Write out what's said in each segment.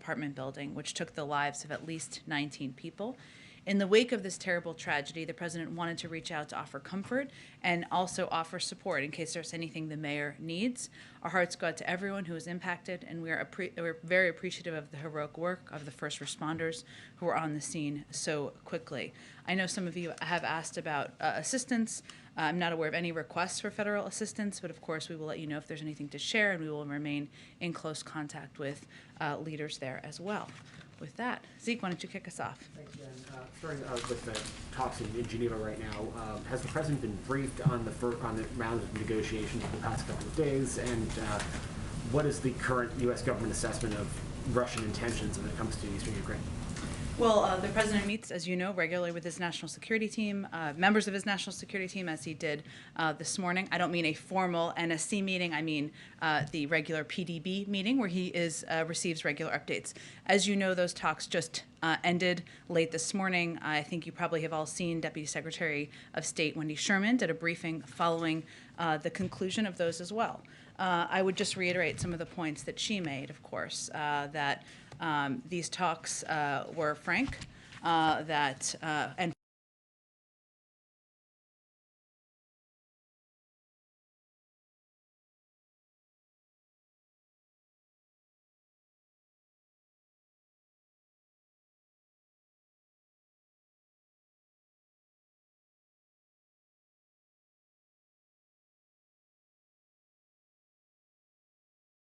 apartment building, which took the lives of at least 19 people. In the wake of this terrible tragedy, the president wanted to reach out to offer comfort and also offer support in case there's anything the mayor needs. Our hearts go out to everyone who was impacted, and we're very appreciative of the heroic work of the first responders who were on the scene so quickly. I know some of you have asked about assistance. I'm not aware of any requests for federal assistance, but of course we will let you know if there's anything to share, and we will remain in close contact with leaders there as well. With that, Zeke, why don't you kick us off? Thanks, Jen. Starting with the talks in Geneva right now, has the president been briefed on the round of negotiations over the past couple of days, and what is the current U.S. government assessment of Russian intentions when it comes to eastern Ukraine? Well, the president meets, as you know, regularly with his national security team, members of his national security team, as he did this morning. I don't mean a formal NSC meeting. I mean the regular PDB meeting where he receives regular updates. As you know, those talks just ended late this morning. I think you probably have all seen Deputy Secretary of State Wendy Sherman did a briefing following the conclusion of those as well. I would just reiterate some of the points that she made, of course, that these talks were frank, and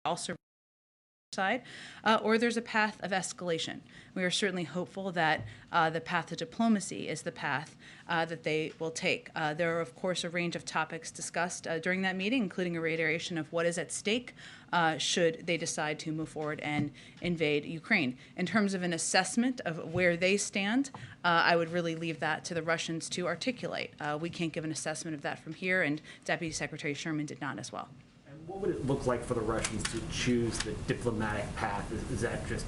also side, or there's a path of escalation. We are certainly hopeful that the path to diplomacy is the path that they will take. There are, of course, a range of topics discussed during that meeting, including a reiteration of what is at stake should they decide to move forward and invade Ukraine. In terms of an assessment of where they stand, I would really leave that to the Russians to articulate. We can't give an assessment of that from here, and Deputy Secretary Sherman did not as well. What would it look like for the Russians to choose the diplomatic path? Is that just,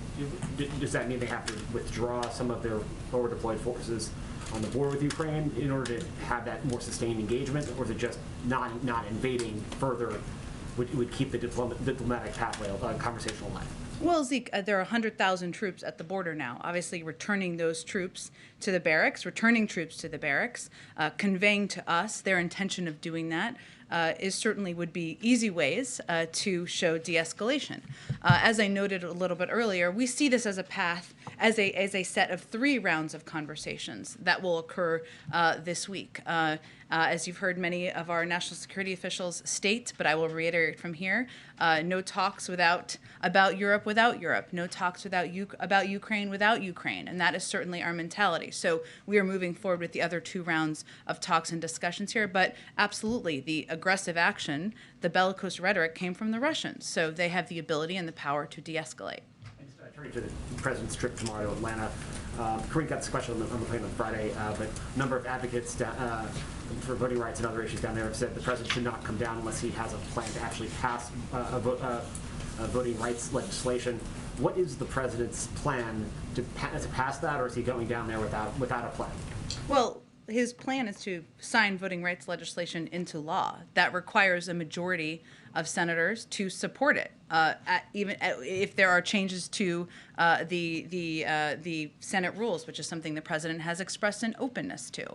does that mean they have to withdraw some of their forward deployed forces on the border with Ukraine in order to have that more sustained engagement, or is it just not invading further would keep the diplomatic pathway conversation alive? Well, Zeke, there are 100,000 troops at the border now. Obviously, returning those troops to the barracks, conveying to us their intention of doing that certainly would be easy ways to show de-escalation. As I noted a little bit earlier, we see this as a path, as a set of 3 rounds of conversations that will occur this week. As you've heard many of our national security officials state, but I will reiterate from here, no talks about Europe without Europe, no talks about Ukraine without Ukraine, and that is certainly our mentality. So we are moving forward with the other 2 rounds of talks and discussions here, but absolutely the aggressive action, the bellicose rhetoric came from the Russians, so they have the ability and the power to de-escalate. Turning to the president's trip tomorrow to Atlanta, Kareem got this question on the plane on Friday, but a number of advocates for voting rights and other issues down there have said the president should not come down unless he has a plan to actually pass voting rights legislation. What is the president's plan to pass that, or is he going down there without a plan? Well, his plan is to sign voting rights legislation into law. That requires a majority of senators to support it, even if there are changes to the Senate rules, which is something the president has expressed an openness to.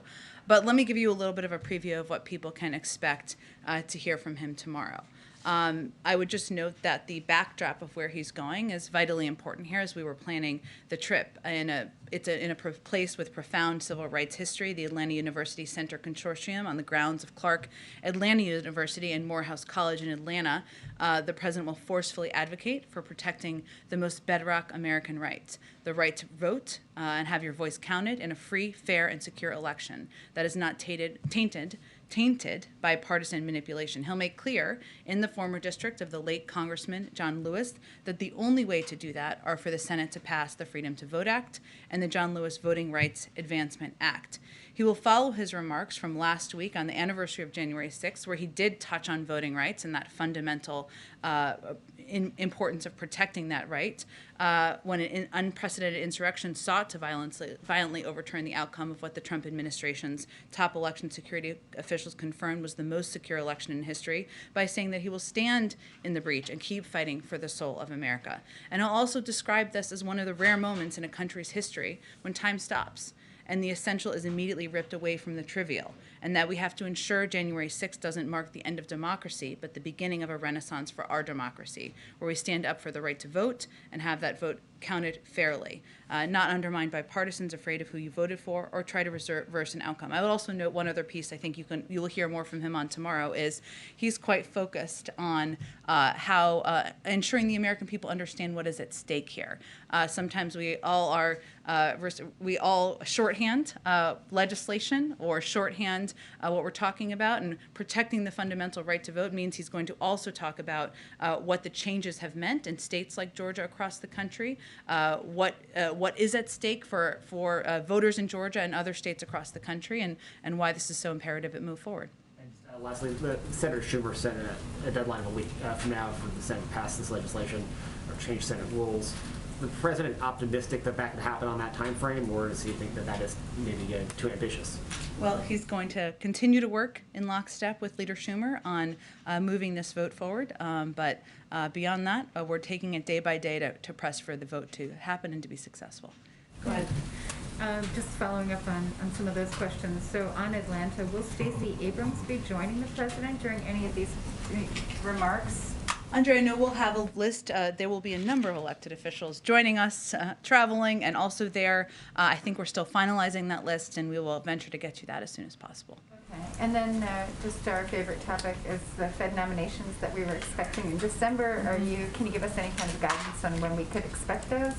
But let me give you a little bit of a preview of what people can expect to hear from him tomorrow. I would just note that the backdrop of where he's going is vitally important here as we were planning the trip. It's in a place with profound civil rights history, the Atlanta University Center Consortium on the grounds of Clark Atlanta University and Morehouse College in Atlanta. The president will forcefully advocate for protecting the most bedrock American rights, the right to vote and have your voice counted in a free, fair, and secure election that is not tainted by partisan manipulation. He'll make clear in the former district of the late Congressman John Lewis that the only way to do that are for the Senate to pass the Freedom to Vote Act and the John Lewis Voting Rights Advancement Act. He will follow his remarks from last week on the anniversary of January 6th, where he did touch on voting rights and that fundamental importance of protecting that right when an unprecedented insurrection sought to violently overturn the outcome of what the Trump administration's top election security officials confirmed was the most secure election in history by saying that he will stand in the breach and keep fighting for the soul of America. And I'll also describe this as one of the rare moments in a country's history when time stops and the essential is immediately ripped away from the trivial, and that we have to ensure January 6th doesn't mark the end of democracy, but the beginning of a renaissance for our democracy, where we stand up for the right to vote and have that vote counted fairly, not undermined by partisans afraid of who you voted for or try to reverse an outcome. I would also note one other piece I think you will hear more from him on tomorrow is he's quite focused on how ensuring the American people understand what is at stake here. Sometimes we all shorthand legislation or shorthand what we're talking about, and protecting the fundamental right to vote means he's going to also talk about what the changes have meant in states like Georgia across the country, what is at stake for voters in Georgia and other states across the country, and why this is so imperative it move forward. And lastly, Senator Schumer set a deadline of a week from now for the Senate to pass this legislation or change Senate rules. The president optimistic that that could happen on that time frame, or does he think that that is maybe too ambitious? Well, he's going to continue to work in lockstep with Leader Schumer on moving this vote forward. But beyond that, we're taking it day by day to press for the vote to happen and to be successful. Go ahead. Just following up on some of those questions. So on Atlanta, will Stacey Abrams be joining the president during any of these remarks? Andre, I know we'll have a list. There will be a number of elected officials joining us, traveling, and also there. I think we're still finalizing that list, and we will venture to get you that as soon as possible. Okay. And then just our favorite topic is the Fed nominations that we were expecting in December. Can you give us any kind of guidance on when we could expect those?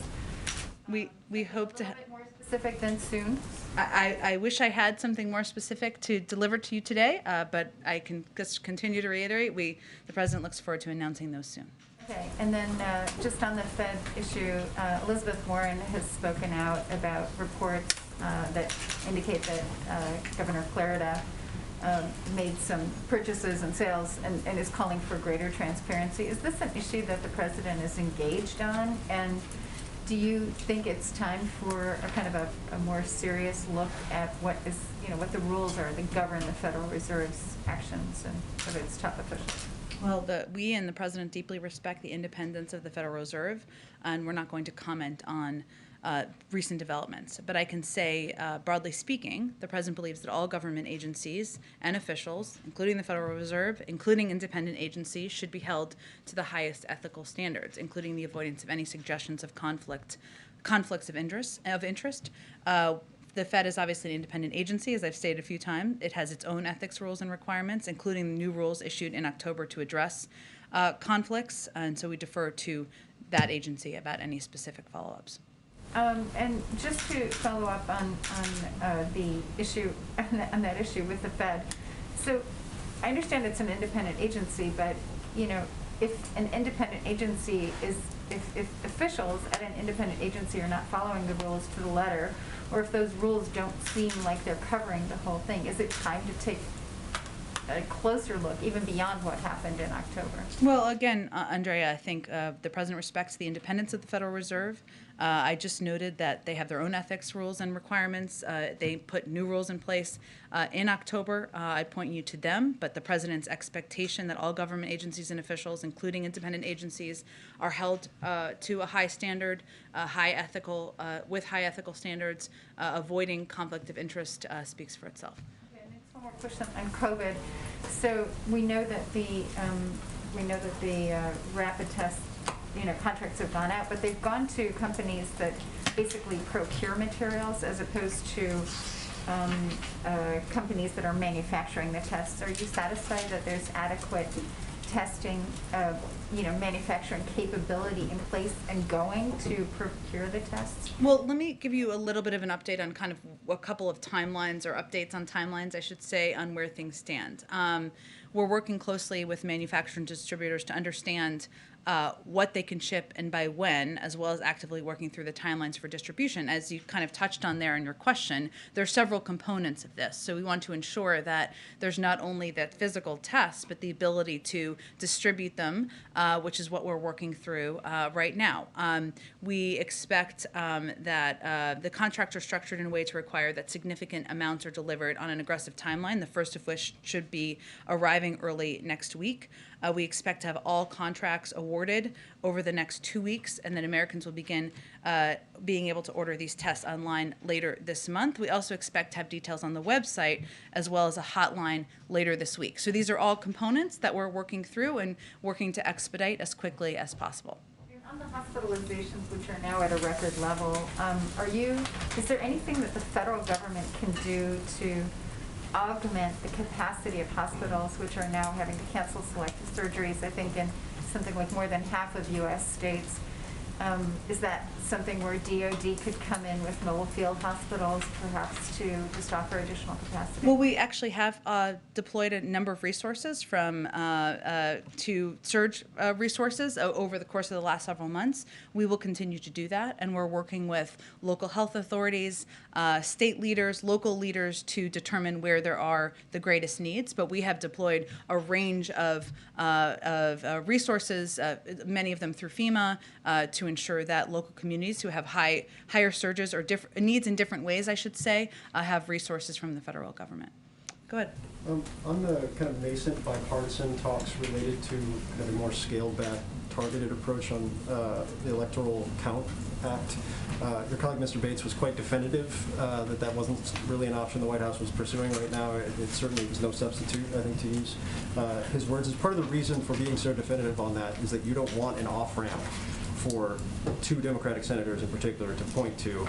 We hope to. A little bit more specific than soon. I wish I had something more specific to deliver to you today, but I can just continue to reiterate, the president looks forward to announcing those soon. Okay, and then just on the Fed issue, Elizabeth Warren has spoken out about reports that indicate that Governor Clarida made some purchases and sales and is calling for greater transparency. Is this an issue that the president is engaged on? And do you think it's time for a kind of a more serious look at what the rules are that govern the Federal Reserve's actions and of its top officials? Well, we and the president deeply respect the independence of the Federal Reserve, and we're not going to comment on recent developments. But I can say, broadly speaking, the president believes that all government agencies and officials, including the Federal Reserve, including independent agencies, should be held to the highest ethical standards, including the avoidance of any suggestions of conflicts of interest. The Fed is obviously an independent agency, as I've stated a few times. It has its own ethics rules and requirements, including the new rules issued in October to address conflicts, and so we defer to that agency about any specific follow-ups. And just to follow up on the issue, on that issue with the Fed, so I understand it's an independent agency, but if an independent agency if officials at an independent agency are not following the rules to the letter, or if those rules don't seem like they're covering the whole thing, is it time to take a closer look, even beyond what happened in October? Well, again, Andrea, I think the president respects the independence of the Federal Reserve. I just noted that they have their own ethics rules and requirements. They put new rules in place in October. I point you to them, but the president's expectation that all government agencies and officials, including independent agencies, are held to a high standard, with high ethical standards, avoiding conflict of interest speaks for itself. One more question on COVID. So we know that the rapid test contracts have gone out, but they've gone to companies that basically procure materials as opposed to companies that are manufacturing the tests. Are you satisfied that there's adequate testing, manufacturing capability in place and going to procure the tests? Well, let me give you a little bit of an update on kind of a couple of timelines, or updates on timelines, I should say, on where things stand. We're working closely with manufacturers and distributors to understand what they can ship and by when, as well as actively working through the timelines for distribution. As you kind of touched on there in your question, there are several components of this. So we want to ensure that there's not only that physical test, but the ability to distribute them, which is what we're working through right now. We expect that the contracts are structured in a way to require that significant amounts are delivered on an aggressive timeline, the first of which should be arriving early next week. We expect to have all contracts awarded over the next 2 weeks, and then Americans will begin being able to order these tests online later this month. We also expect to have details on the website as well as a hotline later this week. So these are all components that we're working through and working to expedite as quickly as possible. On the hospitalizations, which are now at a record level, is there anything that the federal government can do to augment the capacity of hospitals, which are now having to cancel selective surgeries, I think in something like more than half of U.S. states? Is that something where DOD could come in with mobile field hospitals, perhaps to just offer additional capacity? Well, we actually have deployed a number of resources from to surge resources over the course of the last several months. We will continue to do that, and we're working with local health authorities, state leaders, local leaders to determine where there are the greatest needs. But we have deployed a range of resources, many of them through FEMA, to ensure that local communities who have higher surges or needs in different ways, I should say, have resources from the federal government. Go ahead. On the kind of nascent bipartisan talks related to kind of a more scaled-back, targeted approach on the Electoral Count Act, your colleague, Mr. Bates, was quite definitive that wasn't really an option the White House was pursuing right now. It certainly was no substitute, I think, to use his words. As part of the reason for being so definitive on that is that you don't want an off-ramp for two Democratic senators in particular to point to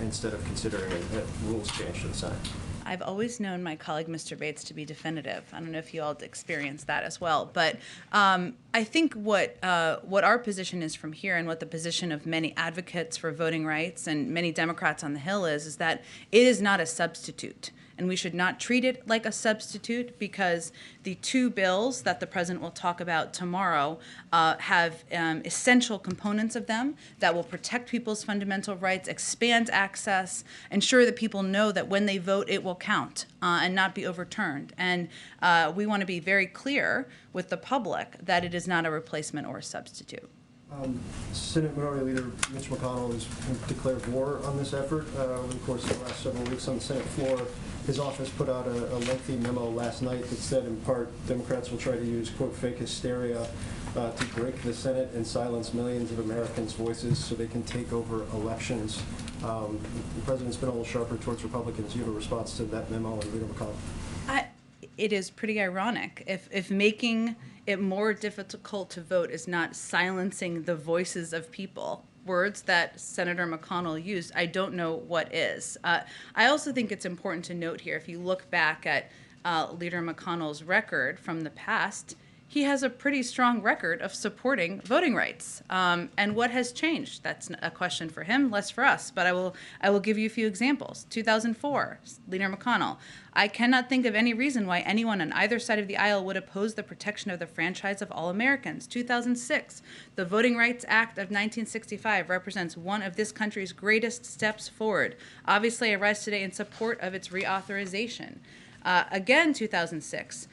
instead of considering a rules change to the Senate. I've always known my colleague, Mr. Bates, to be definitive. I don't know if you all experienced that as well. But I think what our position is from here and what the position of many advocates for voting rights and many Democrats on the Hill is that it is not a substitute. And we should not treat it like a substitute because the two bills that the president will talk about tomorrow have essential components of them that will protect people's fundamental rights, expand access, ensure that people know that when they vote, it will count and not be overturned. And we want to be very clear with the public that it is not a replacement or a substitute. Senate Minority Leader Mitch McConnell has declared war on this effort over the course of the last several weeks on the Senate floor. His office put out a lengthy memo last night that said, in part, Democrats will try to use, quote, fake hysteria to break the Senate and silence millions of Americans' voices so they can take over elections. The president's been a little sharper towards Republicans. Do you have a response to that memo and Leader McConnell? It is pretty ironic. If making it more difficult to vote is not silencing the voices of people, words that Senator McConnell used, I don't know what is. I also think it's important to note here, if you look back at Leader McConnell's record from the past, he has a pretty strong record of supporting voting rights. And what has changed? That's a question for him, less for us. But I will give you a few examples. 2004, Leader McConnell. I cannot think of any reason why anyone on either side of the aisle would oppose the protection of the franchise of all Americans. 2006, the Voting Rights Act of 1965 represents one of this country's greatest steps forward. Obviously, I rise today in support of its reauthorization. Again, 2006.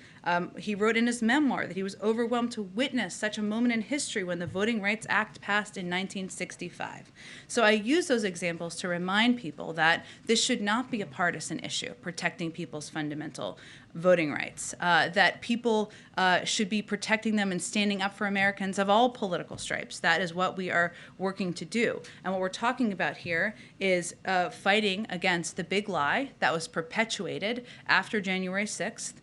He wrote in his memoir that he was overwhelmed to witness such a moment in history when the Voting Rights Act passed in 1965. So I use those examples to remind people that this should not be a partisan issue, protecting people's fundamental voting rights, that people should be protecting them and standing up for Americans of all political stripes. That is what we are working to do. And what we're talking about here is fighting against the big lie that was perpetuated after January 6th,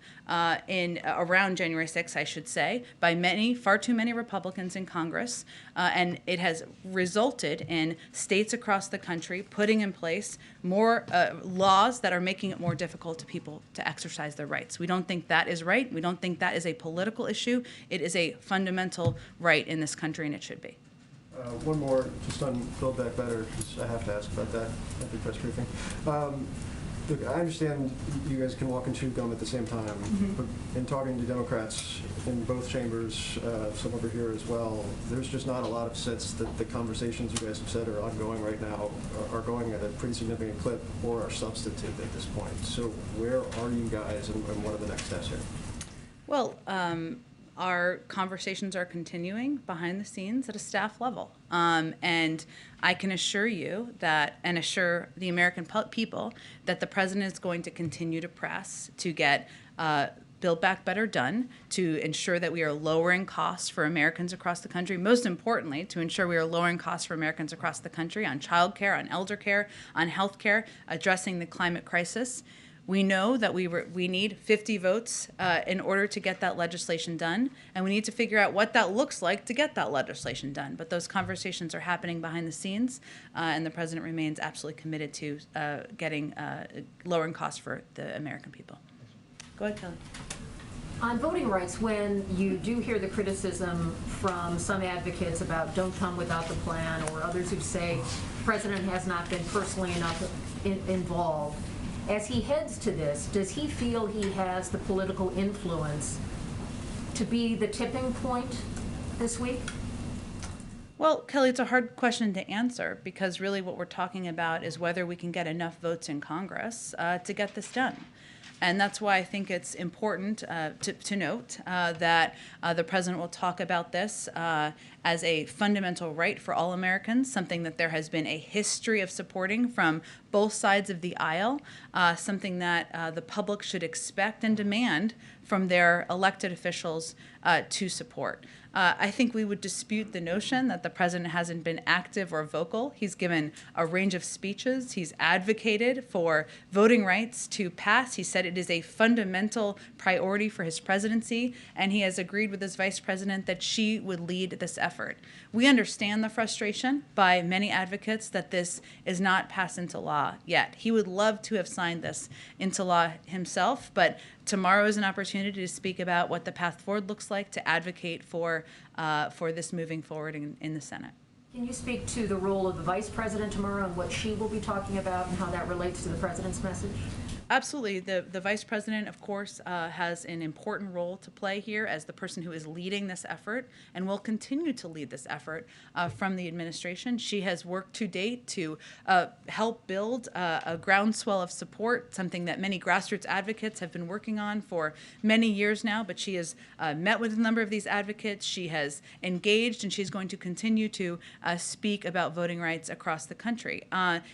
around January 6th, I should say, by far too many Republicans in Congress, and it has resulted in states across the country putting in place more laws that are making it more difficult to people to exercise their rights. We don't think that is right. We don't think that is a political issue. It is a fundamental right in this country, and it should be. One more, just on Build Back Better, because I have to ask about that at the press briefing. Look, I understand you guys can walk and chew gum at the same time, but in talking to Democrats in both chambers, some over here as well, there's just not a lot of sense that the conversations you guys have said are ongoing right now are going at a pretty significant clip or are substantive at this point. So where are you guys, and what are the next steps here? Well, our conversations are continuing behind the scenes at a staff level. And I can assure you that, and assure the American people, that the president is going to continue to press to get Build Back Better done, to ensure that we are lowering costs for Americans across the country. Most importantly, to ensure we are lowering costs for Americans across the country on child care, on elder care, on health care, addressing the climate crisis. We know that we need 50 votes in order to get that legislation done, and we need to figure out what that looks like to get that legislation done. But those conversations are happening behind the scenes, and the president remains absolutely committed to getting lowering costs for the American people. Go ahead, Kelly. On voting rights, when you do hear the criticism from some advocates about don't come without the plan, or others who say the president has not been personally enough involved, as he heads to this, does he feel he has the political influence to be the tipping point this week? Well, Kelly, it's a hard question to answer, because really what we're talking about is whether we can get enough votes in Congress to get this done. And that's why I think it's important to note that the president will talk about this as a fundamental right for all Americans, something that there has been a history of supporting from both sides of the aisle, something that the public should expect and demand from their elected officials to support. I think we would dispute the notion that the president hasn't been active or vocal. He's given a range of speeches. He's advocated for voting rights to pass. He said it is a fundamental priority for his presidency, and he has agreed with his vice president that she would lead this effort. We understand the frustration by many advocates that this is not passed into law yet. He would love to have signed this into law himself, but tomorrow is an opportunity to speak about what the path forward looks like, to advocate for this moving forward in the Senate. Can you speak to the role of the vice president tomorrow and what she will be talking about and how that relates to the president's message? Absolutely. The vice president, of course, has an important role to play here as the person who is leading this effort and will continue to lead this effort from the administration. She has worked to date to help build a groundswell of support, something that many grassroots advocates have been working on for many years now, but she has met with a number of these advocates. She has engaged, and she's going to continue to speak about voting rights across the country.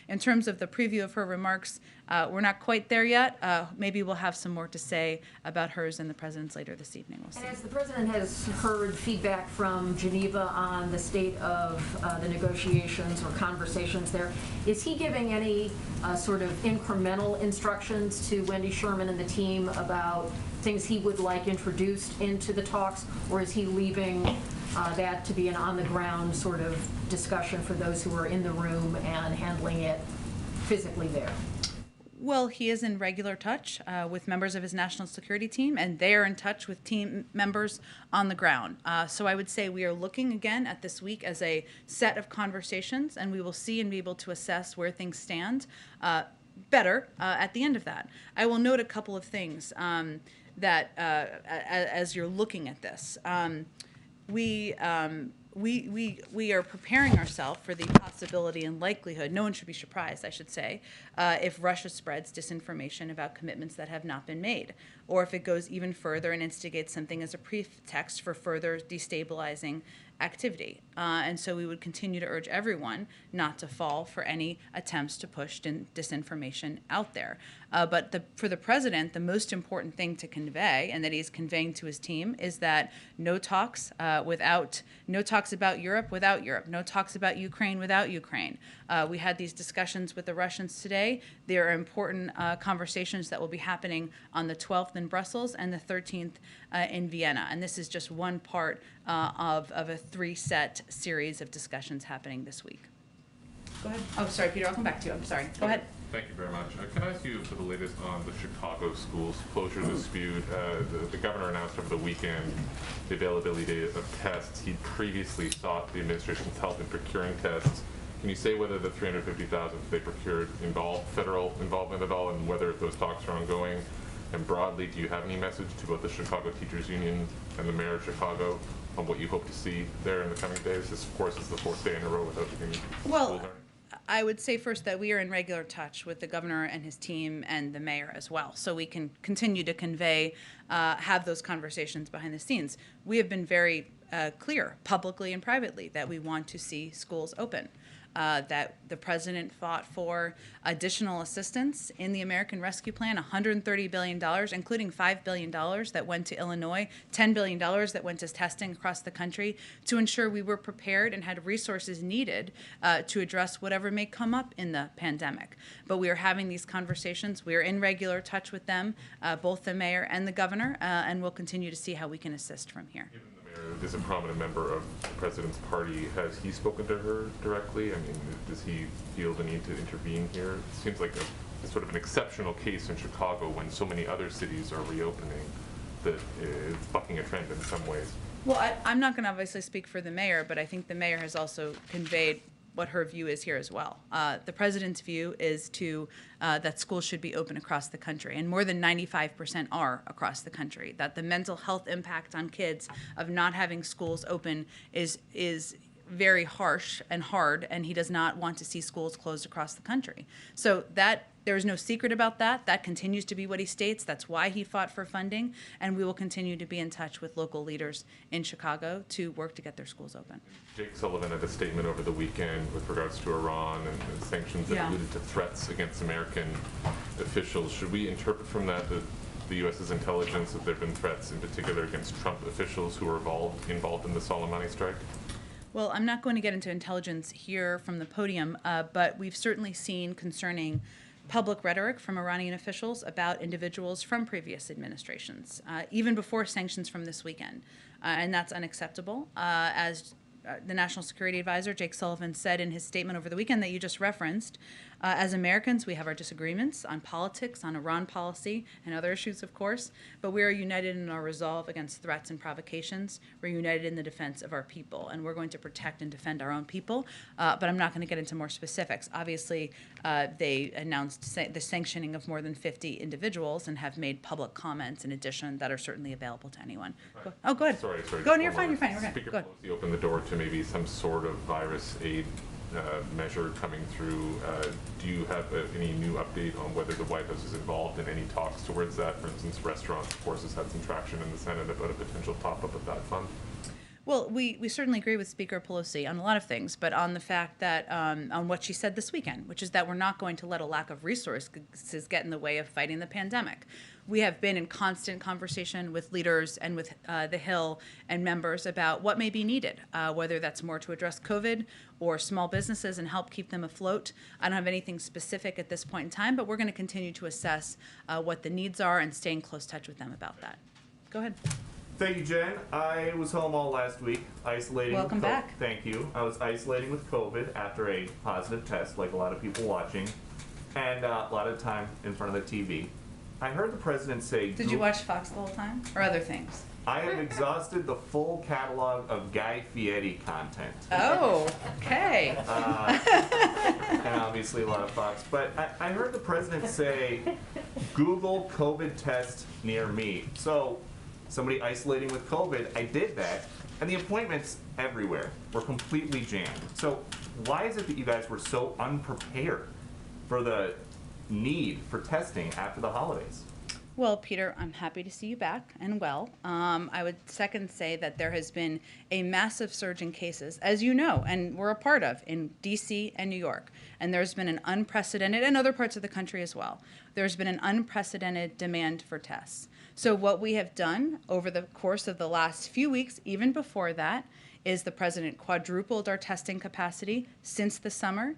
In terms of the preview of her remarks, we're not quite there yet. Maybe we'll have some more to say about hers and the president's later this evening. We'll see. And as the president has heard feedback from Geneva on the state of the negotiations or conversations there, is he giving any sort of incremental instructions to Wendy Sherman and the team about things he would like introduced into the talks, or is he leaving that to be an on-the-ground sort of discussion for those who are in the room and handling it physically there? Well, he is in regular touch with members of his national security team, and they are in touch with team members on the ground. So I would say we are looking again at this week as a set of conversations, and we will see and be able to assess where things stand better at the end of that. I will note a couple of things that as you're looking at this. We are preparing ourselves for the possibility and likelihood, no one should be surprised, I should say, if Russia spreads disinformation about commitments that have not been made, or if it goes even further and instigates something as a pretext for further destabilizing activity. And so we would continue to urge everyone not to fall for any attempts to push disinformation out there. But for the president, the most important thing to convey, and that he's conveying to his team, is that no talks about Europe without Europe, no talks about Ukraine without Ukraine. We had these discussions with the Russians today. There are important conversations that will be happening on the 12th in Brussels and the 13th in Vienna. And this is just one part of a three-set series of discussions happening this week. Go ahead. Oh, sorry, Peter, I'll come back to you. I'm sorry. Go ahead. Thank you very much. Can I ask you for the latest on the Chicago schools closure dispute? The governor announced over the weekend the availability of tests. He previously sought the administration's help in procuring tests. Can you say whether the 350,000 they procured involved federal involvement at all, and whether those talks are ongoing? And broadly, do you have any message to both the Chicago Teachers Union and the Mayor of Chicago on what you hope to see there in the coming days? This, of course, is the 4th day in a row without any school learning. I would say first that we are in regular touch with the governor and his team and the mayor as well, so we can continue to convey, have those conversations behind the scenes. We have been very clear, publicly and privately, that we want to see schools open. That the president fought for additional assistance in the American Rescue Plan, $130 billion, including $5 billion that went to Illinois, $10 billion that went to testing across the country, to ensure we were prepared and had resources needed to address whatever may come up in the pandemic. But we are having these conversations. We are in regular touch with them, both the mayor and the governor, and we'll continue to see how we can assist from here. Is a prominent member of the president's party. Has he spoken to her directly? I mean, does he feel the need to intervene here? It seems like a sort of an exceptional case in Chicago when so many other cities are reopening that is bucking a trend in some ways. Well, I'm not going to obviously speak for the mayor, but I think the mayor has also conveyed what her view is here as well. The president's view is that schools should be open across the country, and more than 95% are across the country. That the mental health impact on kids of not having schools open is very harsh and hard, and he does not want to see schools closed across the country. So that there's no secret about that. That continues to be what he states. That's why he fought for funding, and we will continue to be in touch with local leaders in Chicago to work to get their schools open. Jake Sullivan had a statement over the weekend with regards to Iran and sanctions that alluded to threats against American officials. Should we interpret from that the U.S.'s intelligence that there have been threats in particular against Trump officials who were involved in the Soleimani strike? Well, I'm not going to get into intelligence here from the podium, but we've certainly seen concerning public rhetoric from Iranian officials about individuals from previous administrations, even before sanctions from this weekend. And that's unacceptable. As the National Security Advisor, Jake Sullivan, said in his statement over the weekend that you just referenced, as Americans, we have our disagreements on politics, on Iran policy, and other issues, of course, but we are united in our resolve against threats and provocations. We're united in the defense of our people, and we're going to protect and defend our own people, but I'm not going to get into more specifics. Obviously, they announced the sanctioning of more than 50 individuals and have made public comments in addition that are certainly available to anyone. Right. Oh, go ahead. Sorry. Go on, you're fine, okay. Speaker Go ahead. Pelosi opened the door to maybe some sort of virus aid measure coming through. Do you have any new update on whether the White House is involved in any talks towards that? For instance, restaurants, of course, has had some traction in the Senate about a potential top-up of that fund. Well, we certainly agree with Speaker Pelosi on a lot of things, but on the fact that, on what she said this weekend, which is that we're not going to let a lack of resources get in the way of fighting the pandemic. We have been in constant conversation with leaders and with the Hill and members about what may be needed, whether that's more to address COVID or small businesses and help keep them afloat. I don't have anything specific at this point in time, but we're going to continue to assess what the needs are and stay in close touch with them about that. Go ahead. Thank you, Jen. I was home all last week, isolating. Welcome back. Thank you. I was isolating with COVID after a positive test, like a lot of people watching, and a lot of time in front of the TV. I heard the president say... Did you watch Fox the whole time, or other things? I have exhausted the full catalog of Guy Fieri content. Oh, okay. And obviously a lot of Fox. But I heard the president say, Google COVID test near me. So, somebody isolating with COVID, I did that, and the appointments everywhere were completely jammed. So why is it that you guys were so unprepared for the need for testing after the holidays? Well, Peter, I'm happy to see you back and well. I would second say that there has been a massive surge in cases, as you know, and we're a part of, in D.C. and New York. And there's been an unprecedented, and other parts of the country as well, there's been an unprecedented demand for tests. So what we have done over the course of the last few weeks, even before that, is the president quadrupled our testing capacity since the summer.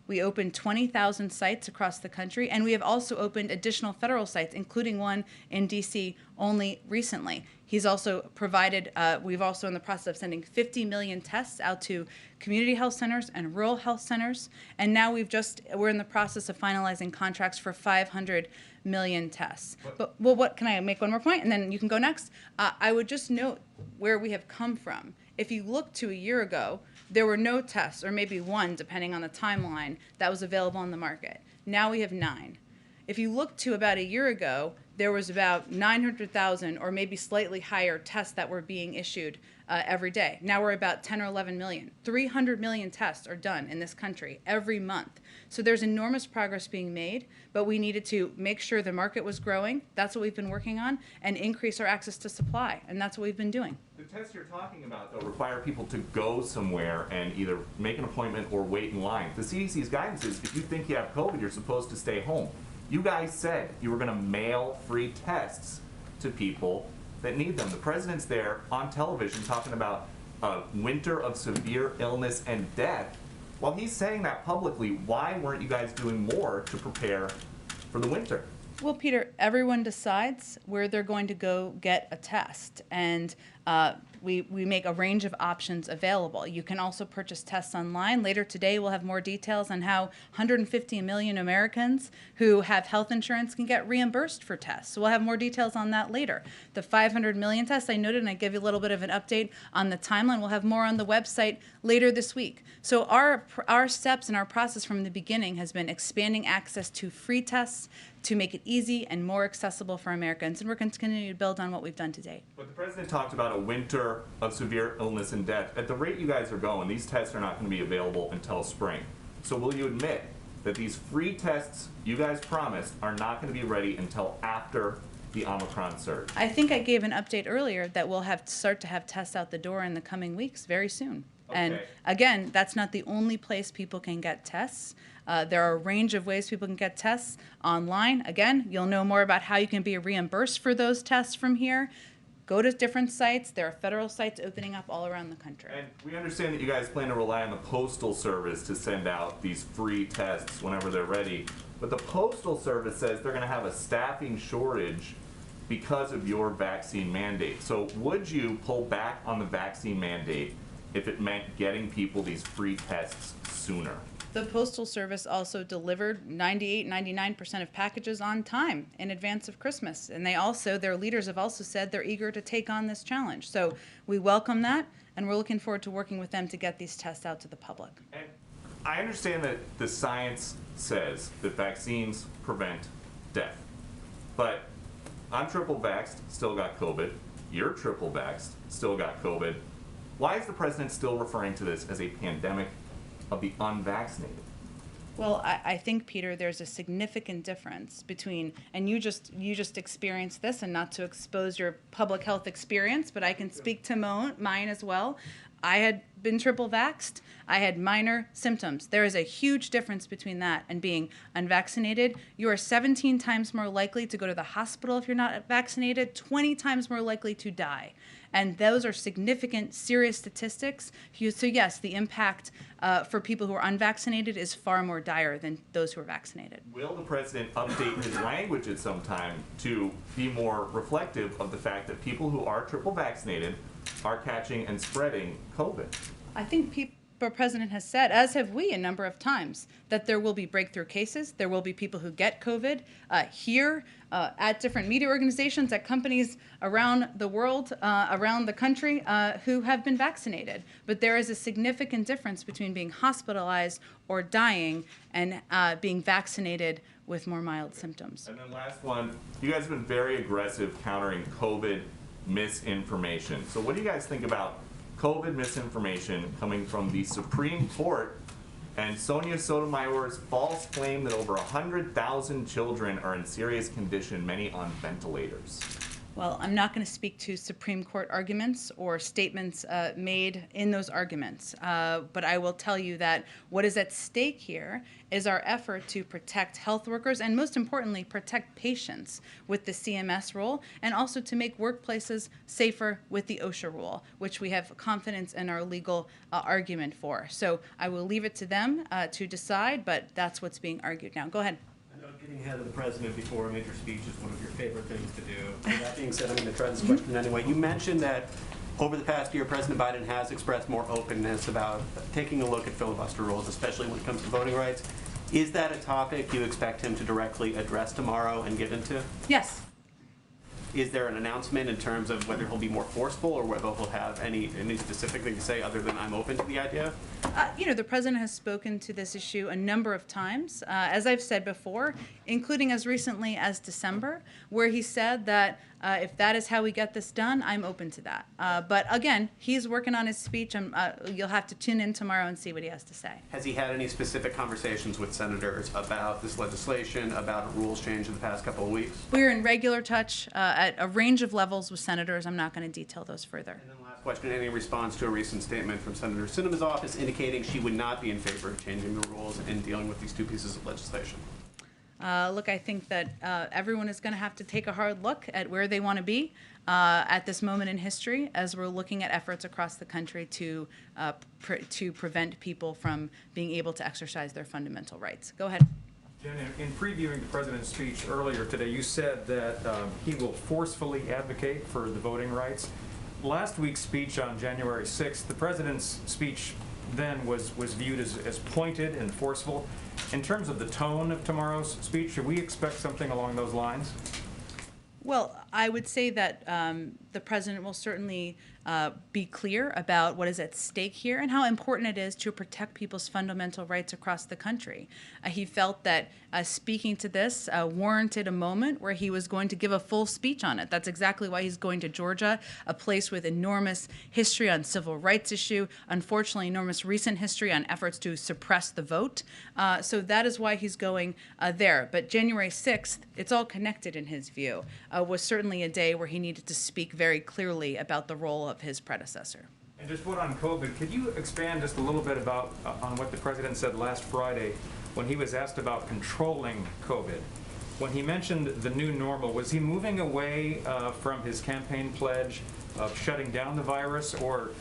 We opened 20,000 sites across the country, and we have also opened additional federal sites, including one in D.C. only recently. He's also provided, we've also in the process of sending 50 million tests out to community health centers and rural health centers, and now we're in the process of finalizing contracts for 500 million tests. But, well, what can I make one more point, and then you can go next? I would just note where we have come from. If you look to a year ago, there were no tests, or maybe one, depending on the timeline, that was available on the market. Now we have 9. If you look to about a year ago, there was about 900,000 or maybe slightly higher tests that were being issued every day. Now we're about 10 or 11 million. 300 million tests are done in this country every month. So there's enormous progress being made, but we needed to make sure the market was growing. That's what we've been working on, and increase our access to supply. And that's what we've been doing. The tests you're talking about, though, require people to go somewhere and either make an appointment or wait in line. The CDC's guidance is if you think you have COVID, you're supposed to stay home. You guys said you were going to mail free tests to people that need them. The president's there on television talking about a winter of severe illness and death. While he's saying that publicly, why weren't you guys doing more to prepare for the winter? Well, Peter, everyone decides where they're going to go get a test, and we make a range of options available. You can also purchase tests online. Later today, we'll have more details on how 150 million Americans who have health insurance can get reimbursed for tests. So we'll have more details on that later. The 500 million tests I noted, and I give you a little bit of an update on the timeline. We'll have more on the website later this week. So our steps and our process from the beginning has been expanding access to free tests to make it easy and more accessible for Americans, and we're going to continue to build on what we've done to date. But the president talked about a winter of severe illness and death. At the rate you guys are going, these tests are not going to be available until spring. So will you admit that these free tests you guys promised are not going to be ready until after the Omicron surge? I think I gave an update earlier that we'll start to have tests out the door in the coming weeks, very soon. And Okay. again, that's not the only place people can get tests. There are a range of ways people can get tests online. Again, you'll know more about how you can be reimbursed for those tests from here. Go to different sites. There are federal sites opening up all around the country. And we understand that you guys plan to rely on the Postal Service to send out these free tests whenever they're ready. But the Postal Service says they're going to have a staffing shortage because of your vaccine mandate. So would you pull back on the vaccine mandate if it meant getting people these free tests sooner? The Postal Service also delivered 98, 99% of packages on time in advance of Christmas. And their leaders have also said they're eager to take on this challenge. So we welcome that, and we're looking forward to working with them to get these tests out to the public. And I understand that the science says that vaccines prevent death. But I'm triple vaxxed, still got COVID. You're triple vaxxed, still got COVID. Why is the president still referring to this as a pandemic of the unvaccinated? Well, I think, Peter, there's a significant difference between, and you just experienced this, and not to expose your public health experience, but I can speak to mine as well. I had been triple vaxxed. I had minor symptoms. There is a huge difference between that and being unvaccinated. You are 17 times more likely to go to the hospital if you're not vaccinated, 20 times more likely to die. And those are significant, serious statistics. So yes, the impact for people who are unvaccinated is far more dire than those who are vaccinated. Will the president update his language at some time to be more reflective of the fact that people who are triple vaccinated are catching and spreading COVID? I think the president has said, as have we a number of times, that there will be breakthrough cases. There will be people who get COVID here, at different media organizations, at companies around the world, around the country, who have been vaccinated. But there is a significant difference between being hospitalized or dying and being vaccinated with more mild symptoms. And then last one, you guys have been very aggressive countering COVID misinformation. So what do you guys think about COVID misinformation coming from the Supreme Court and Sonia Sotomayor's false claim that over 100,000 children are in serious condition, many on ventilators? Well, I'm not going to speak to Supreme Court arguments or statements made in those arguments, but I will tell you that what is at stake here is our effort to protect health workers and, most importantly, protect patients with the CMS rule, and also to make workplaces safer with the OSHA rule, which we have confidence in our legal argument for. So I will leave it to them to decide, but that's what's being argued now. Go ahead. Getting ahead of the president before a major speech is one of your favorite things to do. With that being said, I'm going to try this question anyway. You mentioned that over the past year, President Biden has expressed more openness about taking a look at filibuster rules, especially when it comes to voting rights. Is that a topic you expect him to directly address tomorrow and get into? Yes. Is there an announcement in terms of whether he'll be more forceful or whether he'll have any specific thing to say other than I'm open to the idea? The president has spoken to this issue a number of times, as I've said before, including as recently as December, where he said that if that is how we get this done, I'm open to that. But again, he's working on his speech. You'll have to tune in tomorrow and see what he has to say. Has he had any specific conversations with senators about this legislation, about a rules change in the past couple of weeks? We're in regular touch at a range of levels with senators. I'm not going to detail those further. And then last question, any response to a recent statement from Senator Sinema's office indicating she would not be in favor of changing the rules and dealing with these two pieces of legislation? Look, I think that everyone is going to have to take a hard look at where they want to be at this moment in history as we're looking at efforts across the country to prevent people from being able to exercise their fundamental rights. Go ahead. Jen, in previewing the president's speech earlier today, you said that he will forcefully advocate for the voting rights. Last week's speech on January 6th, the president's speech then was viewed as pointed and forceful. In terms of the tone of tomorrow's speech, should we expect something along those lines? Well, I would say that the president will certainly be clear about what is at stake here and how important it is to protect people's fundamental rights across the country. He felt that speaking to this warranted a moment where he was going to give a full speech on it. That's exactly why he's going to Georgia, a place with enormous history on civil rights issue, unfortunately enormous recent history on efforts to suppress the vote. So that is why he's going there. But January 6th, it's all connected in his view, was certainly a day where he needed to speak very clearly about the role of his predecessor. And just one on COVID, could you expand just a little bit about on what the president said last Friday when he was asked about controlling COVID? When he mentioned the new normal, was he moving away from his campaign pledge of shutting down the virus or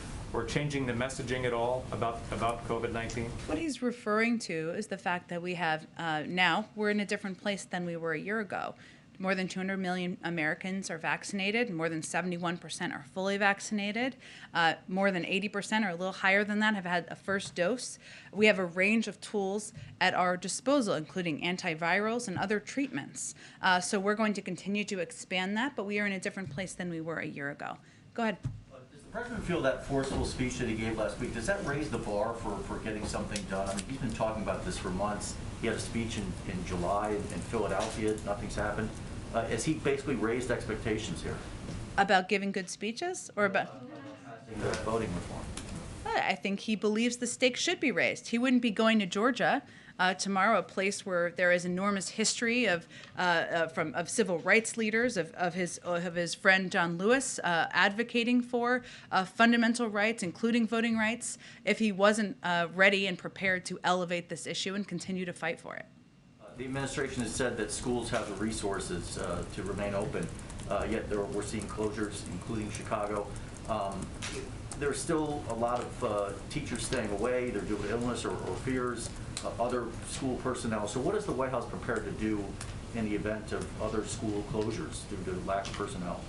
changing the messaging at all about COVID-19? What he's referring to is the fact that we have now, we're in a different place than we were a year ago. More than 200 million Americans are vaccinated. More than 71% are fully vaccinated. More than 80% or a little higher than that have had a first dose. We have a range of tools at our disposal, including antivirals and other treatments. So we're going to continue to expand that, but we are in a different place than we were a year ago. Go ahead. Does the president feel that forceful speech that he gave last week, does that raise the bar for getting something done? I mean, he's been talking about this for months. He had a speech in July in Philadelphia. Nothing's happened. Has he basically raised expectations here? About giving good speeches or about voting reform? I think he believes the stakes should be raised. He wouldn't be going to Georgia tomorrow, a place where there is enormous history of civil rights leaders, of his friend John Lewis advocating for fundamental rights, including voting rights, if he wasn't ready and prepared to elevate this issue and continue to fight for it. The administration has said that schools have the resources to remain open, yet we're seeing closures, including Chicago. There's still a lot of teachers staying away. They're due to illness or fears, other school personnel. So what is the White House prepared to do in the event of other school closures due to lack of personnel?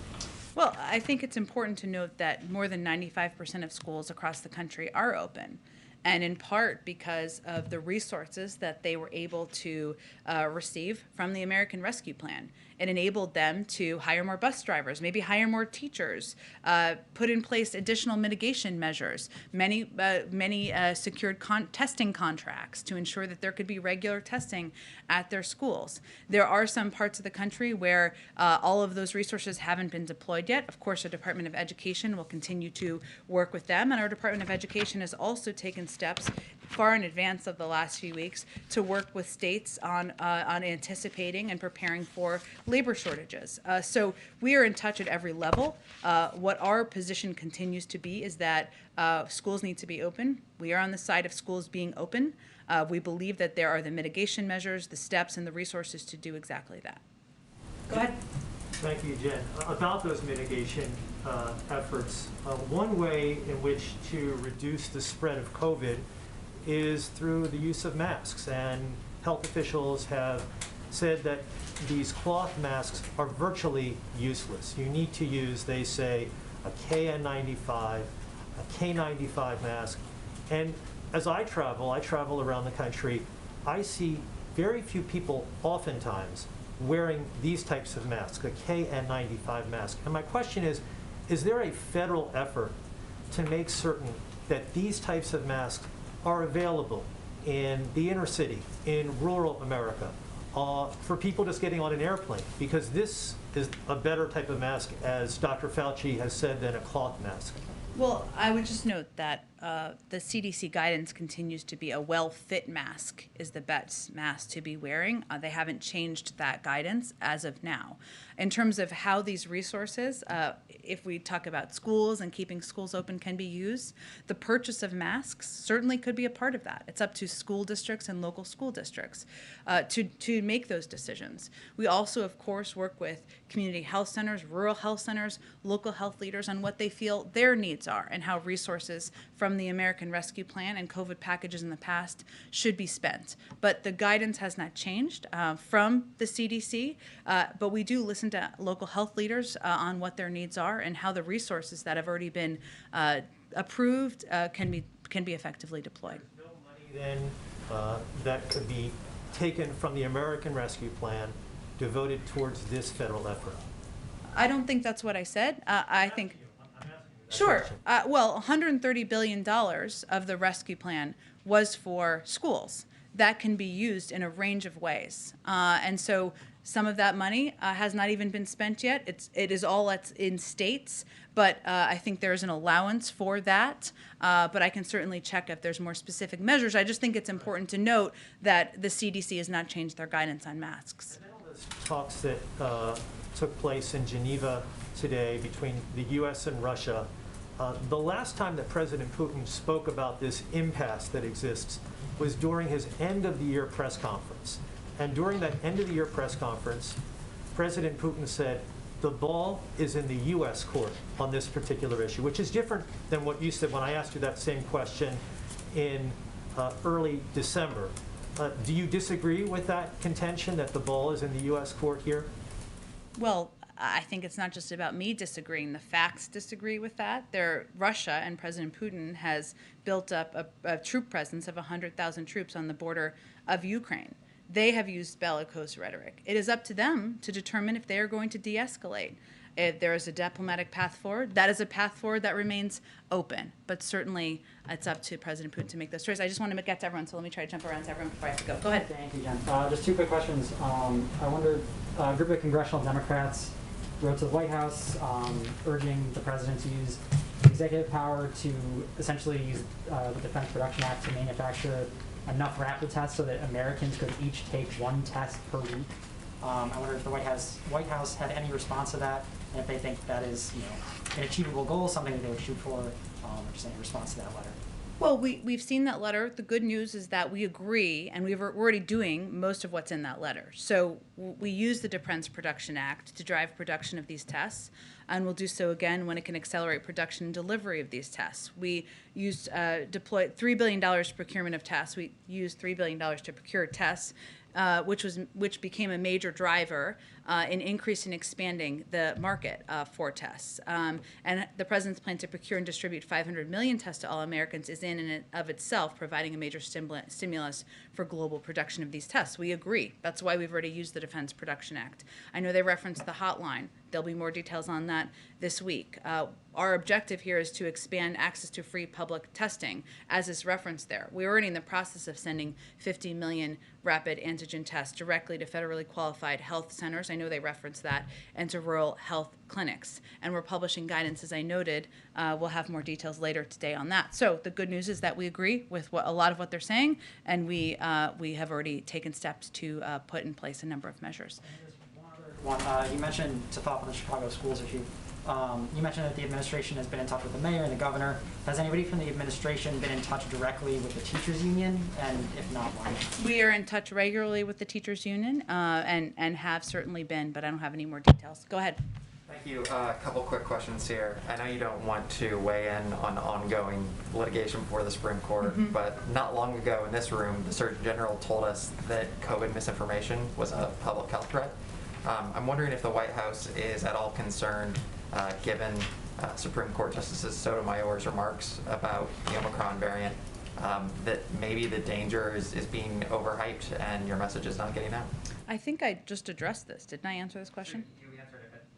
Well, I think it's important to note that more than 95% of schools across the country are open. And in part because of the resources that they were able to receive from the American Rescue Plan. It enabled them to hire more bus drivers, maybe hire more teachers, put in place additional mitigation measures. Many secured testing contracts to ensure that there could be regular testing at their schools. There are some parts of the country where all of those resources haven't been deployed yet. Of course, the Department of Education will continue to work with them, and our Department of Education has also taken steps far in advance of the last few weeks to work with states on anticipating and preparing for labor shortages. So we are in touch at every level. What our position continues to be is that schools need to be open. We are on the side of schools being open. We believe that there are the mitigation measures, the steps, and the resources to do exactly that. Go ahead. Thank you, Jen. About those mitigation efforts, one way in which to reduce the spread of COVID is through the use of masks. And health officials have said that these cloth masks are virtually useless. You need to use, they say, a KN95, a K95 mask. And as I travel around the country, I see very few people oftentimes wearing these types of masks, a KN95 mask. And my question is there a federal effort to make certain that these types of masks are available in the inner city, in rural America, for people just getting on an airplane? Because this is a better type of mask, as Dr. Fauci has said, than a cloth mask. Well, I would just note that the CDC guidance continues to be a well-fit mask is the best mask to be wearing. They haven't changed that guidance as of now. In terms of how these resources, if we talk about schools and keeping schools open can be used, the purchase of masks certainly could be a part of that. It's up to school districts and local school districts to make those decisions. We also, of course, work with community health centers, rural health centers, local health leaders on what they feel their needs are and how resources from the American Rescue Plan and COVID packages in the past should be spent. But the guidance has not changed from the CDC, but we do listen to local health leaders on what their needs are and how the resources that have already been approved can be effectively deployed. There's no money then that could be taken from the American Rescue Plan devoted towards this federal effort? I don't think that's what I said. I think. Sure. Well, $130 billion of the rescue plan was for schools. That can be used in a range of ways. And so some of that money has not even been spent yet. It is all in states, but I think there's an allowance for that. But I can certainly check if there's more specific measures. I just think it's important to note that the CDC has not changed their guidance on masks. Talks that took place in Geneva today between the U.S. and Russia. The last time that President Putin spoke about this impasse that exists was during his end-of-the-year press conference. And during that end-of-the-year press conference, President Putin said, the ball is in the U.S. court on this particular issue, which is different than what you said when I asked you that same question in early December. Do you disagree with that contention that the ball is in the U.S. court here? Well, I think it's not just about me disagreeing. The facts disagree with that. Russia and President Putin has built up a troop presence of 100,000 troops on the border of Ukraine. They have used bellicose rhetoric. It is up to them to determine if they are going to de-escalate. If there is a diplomatic path forward, that is a path forward that remains open. But certainly, it's up to President Putin to make those choices. I just want to get to everyone, so let me try to jump around to everyone before I have to go. Go ahead. Thank you, Jen. Just two quick questions. I wondered, a group of congressional Democrats wrote to the White House urging the president to use executive power to essentially use the Defense Production Act to manufacture enough rapid tests so that Americans could each take one test per week. I wonder if the White House had any response to that, and if they think that is, an achievable goal, something that they would shoot for, or just any response to that letter. Well, we've seen that letter. The good news is that we agree, and we're already doing most of what's in that letter. So we use the Defense Production Act to drive production of these tests, and we'll do so again when it can accelerate production and delivery of these tests. We deployed $3 billion procurement of tests. We used $3 billion to procure tests, which became a major driver in increasing and expanding the market for tests. And the president's plan to procure and distribute 500 million tests to all Americans is in and of itself providing a major stimulus for global production of these tests. We agree. That's why we've already used the Defense Production Act. I know they referenced the hotline. There'll be more details on that this week. Our objective here is to expand access to free public testing, as is referenced there. We're already in the process of sending 50 million rapid antigen tests directly to federally qualified health centers. I know they referenced that, and to rural health clinics. And we're publishing guidance, as I noted. We'll have more details later today on that. So the good news is that we agree with a lot of what they're saying, and we have already taken steps to put in place a number of measures. You mentioned, to follow up on the Chicago schools issue, you mentioned that the administration has been in touch with the mayor and the governor. Has anybody from the administration been in touch directly with the teachers union? And if not, why not? We are in touch regularly with the teachers union and have certainly been, but I don't have any more details. Go ahead. Thank you. A couple quick questions here. I know you don't want to weigh in on ongoing litigation before the Supreme Court, but not long ago in this room, the Surgeon General told us that COVID misinformation was a public health threat. I'm wondering if the White House is at all concerned, given Supreme Court Justice Sotomayor's remarks about the Omicron variant, that maybe the danger is being overhyped and your message is not getting out? I think I just addressed this. Didn't I answer this question?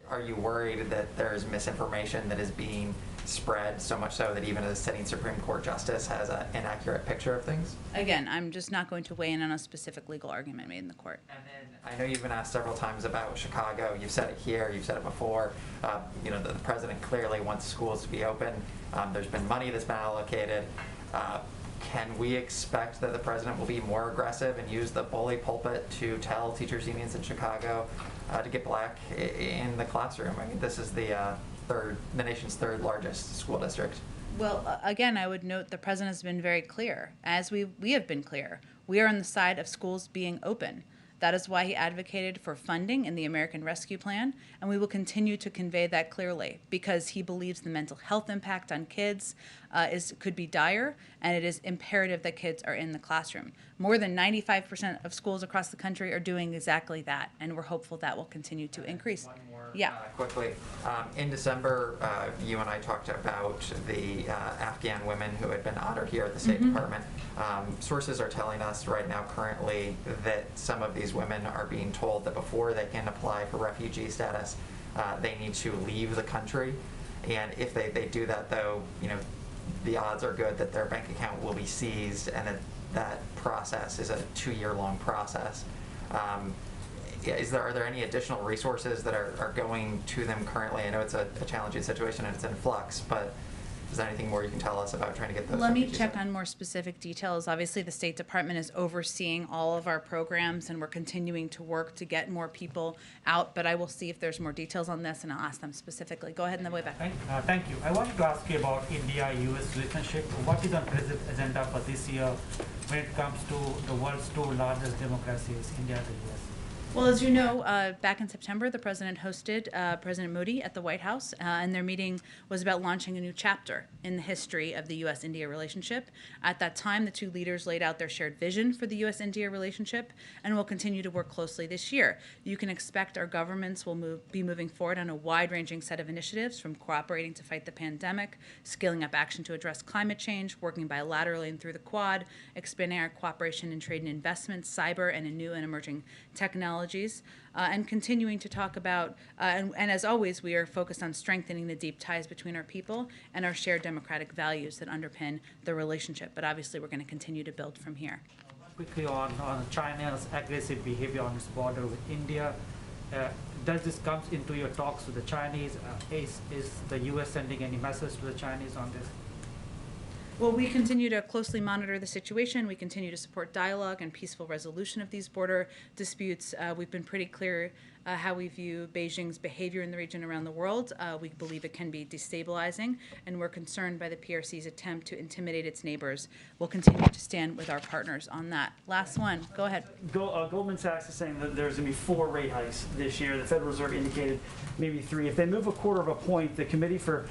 Are you worried that there is misinformation that is being spread so much so that even a sitting Supreme Court justice has an inaccurate picture of things? Again, I'm just not going to weigh in on a specific legal argument made in the court. And then I know you've been asked several times about Chicago. You've said it here. You've said it before. The president clearly wants schools to be open. There's been money that's been allocated. Can we expect that the president will be more aggressive and use the bully pulpit to tell teachers unions in Chicago to get black in the classroom? I mean, this is the nation's third largest school district. Well, again, I would note the president has been very clear, as we have been clear. We are on the side of schools being open. That is why he advocated for funding in the American Rescue Plan, and we will continue to convey that clearly because he believes the mental health impact on kids could be dire, and it is imperative that kids are in the classroom. More than 95% of schools across the country are doing exactly that, and we're hopeful that will continue to increase. One more, yeah. Quickly. In December, you and I talked about the Afghan women who had been honored here at the State Department. Sources are telling us right now currently that some of these women are being told that before they can apply for refugee status, they need to leave the country. And if they do that, though, the odds are good that their bank account will be seized, and that process is a 2-year-long process. Are there any additional resources that are going to them currently? I know it's a challenging situation and it's in flux, but is there anything more you can tell us about trying to get those? Let me check on more specific details. Obviously, the State Department is overseeing all of our programs, and we're continuing to work to get more people out, but I will see if there's more details on this, and I'll ask them specifically. Go ahead in the way back. Thank you. I wanted to ask you about India-U.S. relationship. What is on President's agenda for this year when it comes to the world's two largest democracies, India and the U.S.? Well, as you know, back in September, the president hosted President Modi at the White House, and their meeting was about launching a new chapter in the history of the U.S. India relationship. At that time, the two leaders laid out their shared vision for the U.S. India relationship, and will continue to work closely this year. You can expect our governments will be moving forward on a wide-ranging set of initiatives, from cooperating to fight the pandemic, scaling up action to address climate change, working bilaterally and through the Quad, expanding our cooperation in trade and investments, cyber, and in new and emerging technologies. And continuing to talk about, and as always, we are focused on strengthening the deep ties between our people and our shared democratic values that underpin the relationship. But obviously, we're going to continue to build from here. Quickly on China's aggressive behavior on its border with India. Does this come into your talks with the Chinese? Is the U.S. sending any message to the Chinese on this? Well, we continue to closely monitor the situation. We continue to support dialogue and peaceful resolution of these border disputes. We've been pretty clear how we view Beijing's behavior in the region around the world. We believe it can be destabilizing, and we're concerned by the PRC's attempt to intimidate its neighbors. We'll continue to stand with our partners on that. Last one. Go ahead. Goldman Sachs is saying that there's going to be 4 rate hikes this year. The Federal Reserve indicated maybe 3. If they move a quarter of a point, the Committee for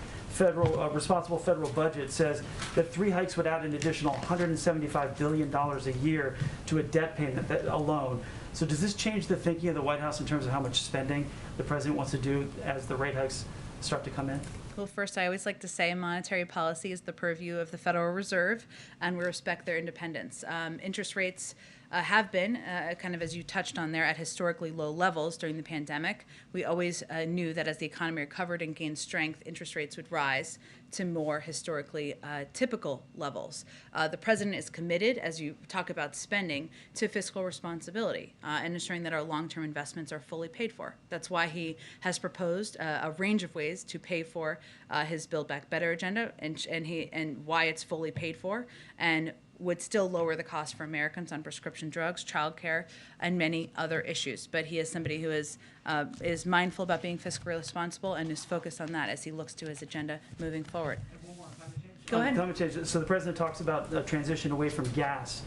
Responsible Federal Budget says that 3 hikes would add an additional $175 billion a year to a debt payment alone. So does this change the thinking of the White House in terms of how much spending the president wants to do as the rate hikes start to come in? Well, first, I always like to say monetary policy is the purview of the Federal Reserve, and we respect their independence. Interest rates have been, kind of as you touched on there, at historically low levels during the pandemic. We always knew that as the economy recovered and gained strength, interest rates would rise to more historically typical levels. The president is committed, as you talk about spending, to fiscal responsibility and ensuring that our long-term investments are fully paid for. That's why he has proposed a range of ways to pay for his Build Back Better agenda, and why it's fully paid for, and would still lower the cost for Americans on prescription drugs, childcare, and many other issues. But he is somebody who is mindful about being fiscally responsible and is focused on that as he looks to his agenda moving forward. Go ahead. Climate change. So the president talks about the transition away from gas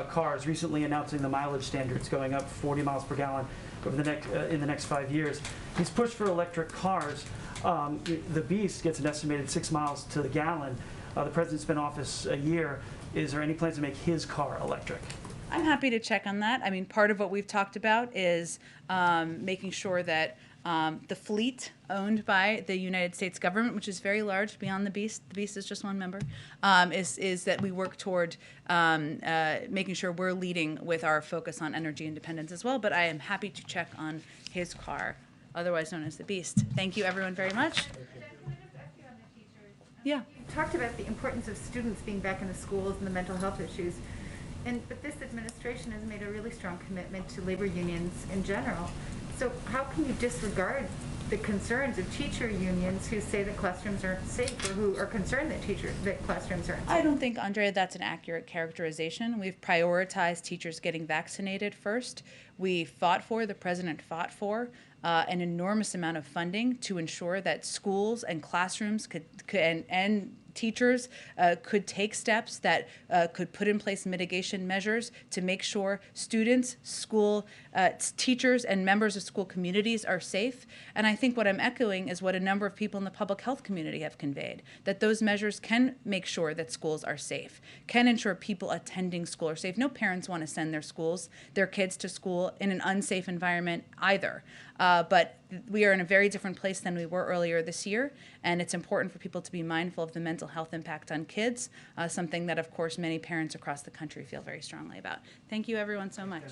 cars, recently announcing the mileage standards going up 40 miles per gallon over in the next 5 years. He's pushed for electric cars. The Beast gets an estimated 6 miles to the gallon. The president's been in office a year. Is there any plans to make his car electric? I'm happy to check on that. I mean, part of what we've talked about is making sure that the fleet owned by the United States government, which is very large beyond the beast. The beast is just one member. Is that we work toward making sure we're leading with our focus on energy independence as well. But I am happy to check on his car, otherwise known as the beast. Thank you, everyone, very much. Yeah. You talked about the importance of students being back in the schools and the mental health issues. But this administration has made a really strong commitment to labor unions in general. So how can you disregard the concerns of teacher unions who say that classrooms aren't safe, or who are concerned that classrooms aren't safe? I don't think, Andrea, that's an accurate characterization. We've prioritized teachers getting vaccinated first. The president fought for an enormous amount of funding to ensure that schools and classrooms and teachers could take steps that could put in place mitigation measures to make sure students, teachers, and members of school communities are safe. And I think what I'm echoing is what a number of people in the public health community have conveyed, that those measures can make sure that schools are safe, can ensure people attending school are safe. No parents want to send their kids to school in an unsafe environment either. But we are in a very different place than we were earlier this year, and it's important for people to be mindful of the mental health impact on kids, something that, of course, many parents across the country feel very strongly about. Thank you, everyone, so much.